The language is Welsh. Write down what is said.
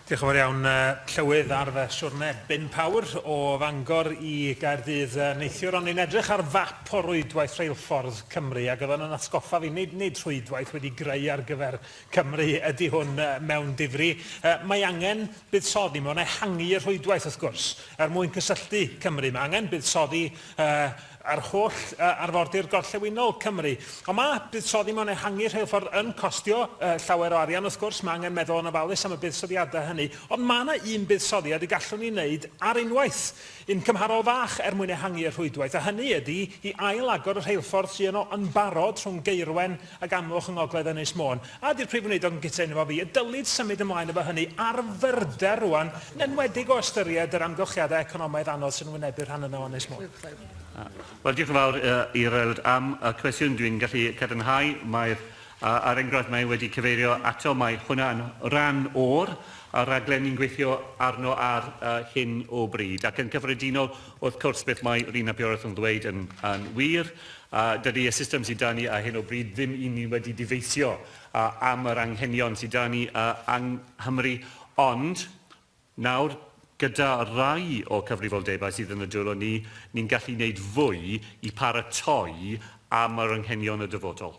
Diolch yn fawr iawn. Llywydd ar fy siwrne bin pawr o Fangor i Gaerdydd. Neithiwr, ond ni'n edrych ar fap o rwydwaith rheilffordd Cymru ac oedd yn atgoffa fi, nid rhwydwaith wedi greu ar gyfer Cymru ydy hwn mewn difri. Mae angen buddsoddi, mae'n ehangu y rhwydwaith wrth gwrs, er mwyn cysylltu Cymru. Mae angen buddsoddi ar holl arfordir gorllewinol Cymru. Ond mae buddsoddi mewn ehangu rheilffordd yn costio llawer o arian wrth gwrs, mae angen meddwl yn ofalus am y buddsoddiadau hynny. Ond mae yna un buddsoddiad y gallwn ni wneud ar unwaith, un cymharol fach mwyn ehangu y rhwydwaith. A hynny ydy i ail-agor y rheilffordd sy'n yn barod rhwng Geirwen ac Amlwch yng Ngogledd Ynys Môn. A di'r prif wneud o'n gytuno efo fi, y dylid symud ymlaen efo hynny ar fyrder rwan, yn enwedig o ystyried yr amgylchiadau economaidd anodd sy'n wynebu'r rhan yna o Ynys Môn. Wel, diolch yn fawr i'r aelod am y cwestiwn. Dwi'n gallu cadarnhau. Mae'r ar enghraifft mae wedi cyfeirio ato, mae hwnna yn rhan o'r raglen ni'n gweithio arno ar hyn o bryd. Ac yn cyffredinol, wrth gwrs, beth mae Rina Piorath yn dweud yn wir. Dydy y system sydd da ni a hyn o bryd ddim un ni wedi difeithio am yr anghenion sydd da ni yng Nghymru. Ond, nawr, gyda rai o cyfrifoldebau sydd yn y dwylo ni, ni'n gallu gwneud fwy i paratoi am yr anghenion y dyfodol.